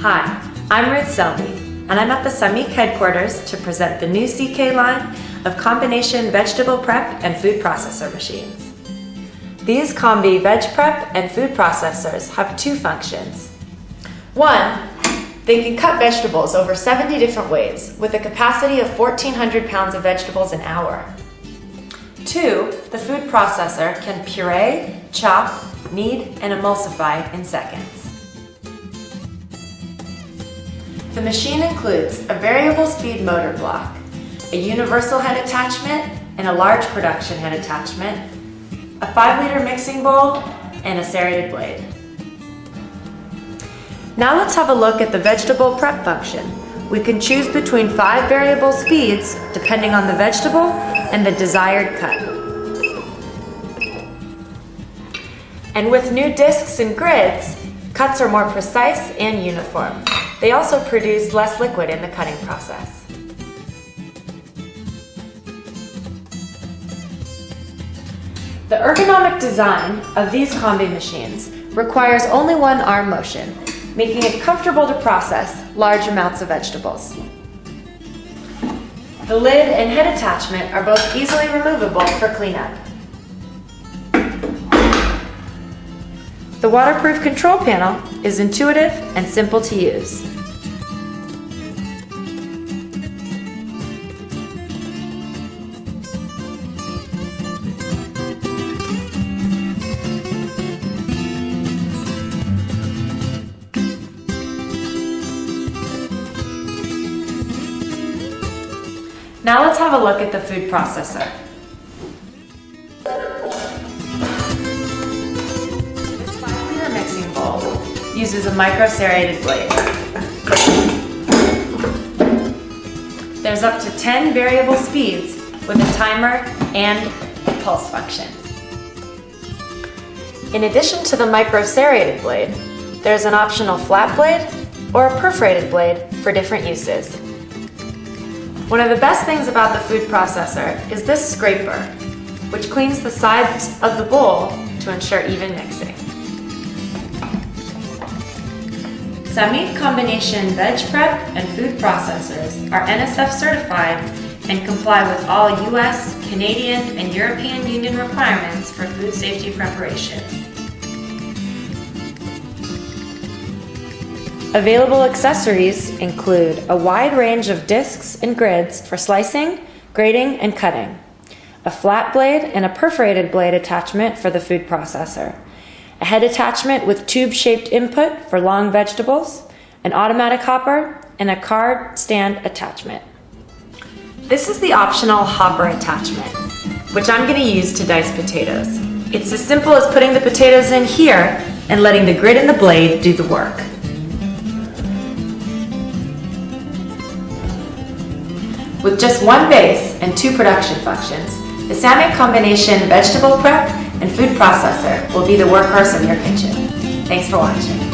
Hi, I'm Ruth Selby, and I'm at the Samiq headquarters to present the new CK line of combination vegetable prep and food processor machines. These Combi veg prep and food processors have two functions. One, they can cut vegetables over 70 different ways with a capacity of 1,400 pounds of vegetables an hour. Two, the food processor can puree, chop, knead, and emulsify in seconds. The machine includes a variable speed motor block, a universal head attachment and a large production head attachment, a 5-liter mixing bowl, and a serrated blade. Now let's have a look at the vegetable prep function. We can choose between 5 variable speeds depending on the vegetable and the desired cut. And with new discs and grids, cuts are more precise and uniform. They also produce less liquid in the cutting process. The ergonomic design of these Combi machines requires only one arm motion, making it comfortable to process large amounts of vegetables. The lid and head attachment are both easily removable for cleanup. The waterproof control panel is intuitive and simple to use. Now let's have a look at the food processor. This 5-liter mixing bowl uses a micro-serrated blade. There's up to 10 variable speeds with a timer and a pulse function. In addition to the micro-serrated blade, there's an optional flat blade or a perforated blade for different uses. One of the best things about the food processor is this scraper, which cleans the sides of the bowl to ensure even mixing. Samiq combination veg prep and food processors are NSF certified and comply with all US, Canadian, and European Union requirements for food safety preparation. Available accessories include a wide range of discs and grids for slicing, grating, and cutting, a flat blade and a perforated blade attachment for the food processor, a head attachment with tube-shaped input for long vegetables, an automatic hopper, and a card stand attachment. This is the optional hopper attachment, which I'm going to use to dice potatoes. It's as simple as putting the potatoes in here and letting the grid and the blade do the work. With just one base and 2 production functions, the Samiq combination vegetable prep and food processor will be the workhorse of your kitchen. Thanks for watching.